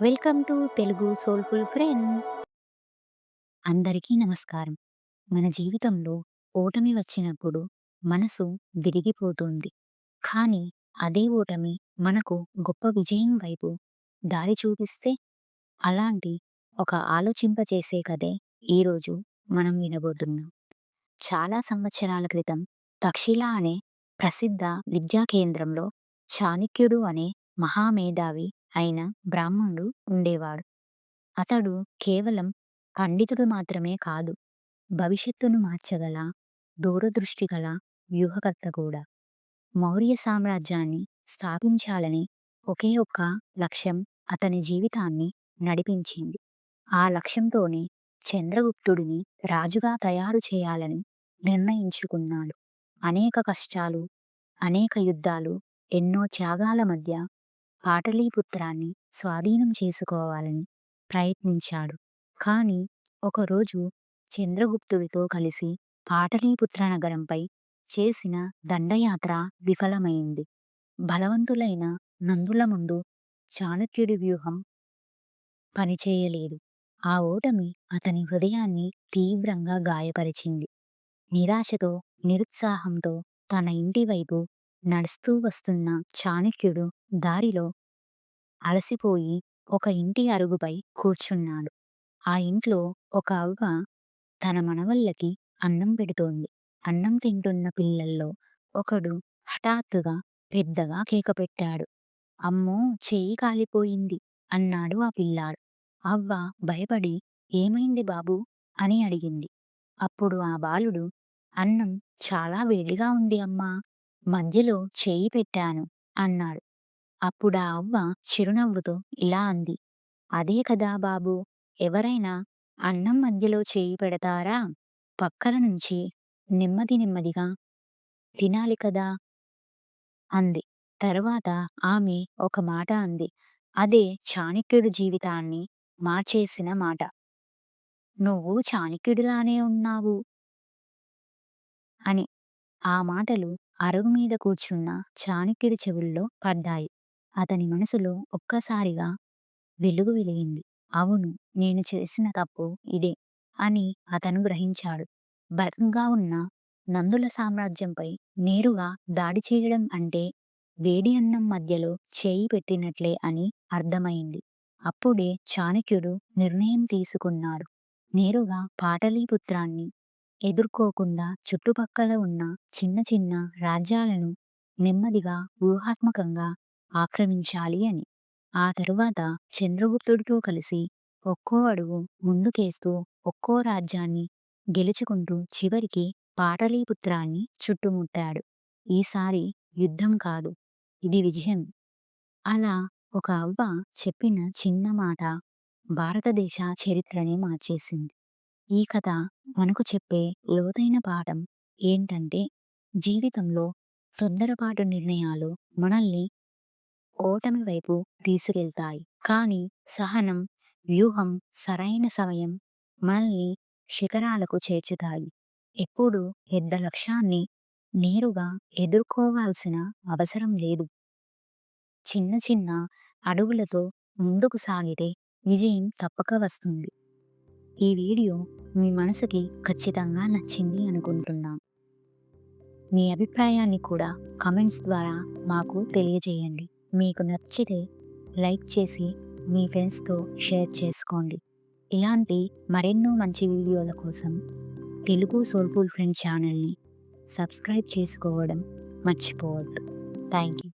Welcome to Telugu soulful friend. అందరికీ నమస్కారం. మన జీవితంలో ఓటమి వచ్చినప్పుడు మనసు విరిగిపోతుంది. కానీ అదే ఓటమి మనకు గొప్ప విజయం వైపు దారి చూపిస్తే అలాంటి ఒక ఆలోచింపచేసే కథే ఈరోజు మనం వినబోతున్నాం. చాలా సంవత్సరాల క్రితం తక్షశిల అనే ప్రసిద్ధ విద్యా కేంద్రంలో చాణక్యుడు అనే మహామేధావి అయిన బ్రాహ్మణుడు ఉండేవాడు. అతడు కేవలం పండితుడు మాత్రమే కాదు, భవిష్యత్తును మార్చగల దూరదృష్టి గల వ్యూహకర్త కూడా. మౌర్య సామ్రాజ్యాన్ని స్థాపించాలని ఒకే ఒక్క లక్ష్యం అతని జీవితాన్ని నడిపించింది. ఆ లక్ష్యంతోనే చంద్రగుప్తుడిని రాజుగా తయారు చేయాలని నిర్ణయించుకున్నాడు. అనేక కష్టాలు, అనేక యుద్ధాలు, ఎన్నో త్యాగాల మధ్య పాటలీపుత్రాన్ని స్వాధీనం చేసుకోవాలని ప్రయత్నించాడు. కానీ ఒకరోజు చంద్రగుప్తుడితో కలిసి పాటలీపుత్ర నగరంపై చేసిన దండయాత్ర విఫలమైంది. బలవంతులైన నందుల ముందు చాణక్యుడి వ్యూహం పనిచేయలేదు. ఆ ఓటమి అతని హృదయాన్ని తీవ్రంగా గాయపరిచింది. నిరాశతో, నిరుత్సాహంతో తన ఇంటి వైపు నడుస్తూ వస్తున్న చాణక్యుడు దారిలో అలసిపోయి ఒక ఇంటి అరుగుపై కూర్చున్నాడు. ఆ ఇంట్లో ఒక అవ్వ తన మనవళ్ళకి అన్నం పెడుతోంది. అన్నం తింటున్న పిల్లల్లో ఒకడు హఠాత్తుగా పెద్దగా కేక పెట్టాడు. "అమ్మో! చెయ్యి కాలిపోయింది" అన్నాడు ఆ పిల్లాడు. అవ్వ భయపడి "ఏమైంది బాబూ" అని అడిగింది. అప్పుడు ఆ బాలుడు "అన్నం చాలా వేడిగా ఉంది అమ్మా, మధ్యలో చెయ్యి పెట్టాను" అన్నాడు. అప్పుడా అవ్వ చిరునవ్వుతో ఇలా అంది, "అదే కదా బాబూ, ఎవరైనా అన్నం మధ్యలో చేయి పెడతారా? పక్కన నుంచి నెమ్మది నెమ్మదిగా తినాలి కదా" అంది. తరువాత ఆమె ఒక మాట అంది. అదే చాణక్యుడి జీవితాన్ని మార్చేసిన మాట. "నువ్వు చాణక్యుడిలానే ఉన్నావు" అని. ఆ మాటలు అరుగు మీద కూర్చున్న చాణక్యుడి చెవుల్లో పడ్డాయి. అతని మనసులో ఒక్కసారిగా వెలుగు వెలిగింది. అవును, నేను చేసిన తప్పు ఇదే అని అతను గ్రహించాడు. బలంగా ఉన్న నందుల సామ్రాజ్యంపై నేరుగా దాడి చేయడం అంటే వేడి అన్నం మధ్యలో చేయి పెట్టినట్లే అని అర్థమైంది. అప్పుడే చాణక్యుడు నిర్ణయం తీసుకున్నాడు. నేరుగా పాటలీపుత్రాన్ని ఎదుర్కోకుండా చుట్టుపక్కల ఉన్న చిన్న చిన్న రాజ్యాలను నెమ్మదిగా వ్యూహాత్మకంగా ఆక్రమించాలి అని. ఆ తరువాత చంద్రగుప్తుడితో కలిసి ఒక్కో అడుగు ముందుకేస్తూ ఒక్కో రాజ్యాన్ని గెలుచుకుంటూ చివరికి పాటలీపుత్రాన్ని చుట్టుముట్టాడు. ఈసారి యుద్ధం కాదు, ఇది విజయం. అలా ఒక అవ్వ చెప్పిన చిన్న మాట భారతదేశ చరిత్రనే మార్చేసింది. ఈ కథ మనకు చెప్పే లోతైన పాఠం ఏంటంటే, జీవితంలో తొందరపాటు నిర్ణయాలు మనల్ని ఓటమి వైపు తీసుకెళ్తాయి. కానీ సహనం, వ్యూహం, సరైన సమయం మనల్ని శిఖరాలకు చేర్చుతాయి. ఎప్పుడూ పెద్ద లక్ష్యాన్ని నేరుగా ఎదుర్కోవాల్సిన అవసరం లేదు. చిన్న చిన్న అడుగులతో ముందుకు సాగితే విజయం తప్పక వస్తుంది. ఈ వీడియో మీ మనసుకి ఖచ్చితంగా నచ్చింది అనుకుంటున్నాం. మీ అభిప్రాయాన్ని కూడా కామెంట్స్ ద్వారా మాకు తెలియజేయండి. మీకు నచ్చితే లైక్ చేసి మీ ఫ్రెండ్స్‌తో షేర్ చేసుకోండి. ఇలాంటి మరెన్నో మంచి వీడియోల కోసం తెలుగు సోల్‌ఫుల్ ఫ్రెండ్ ఛానల్‌ని సబ్స్క్రైబ్ చేసుకోవడం మర్చిపోవద్దు. Thank you.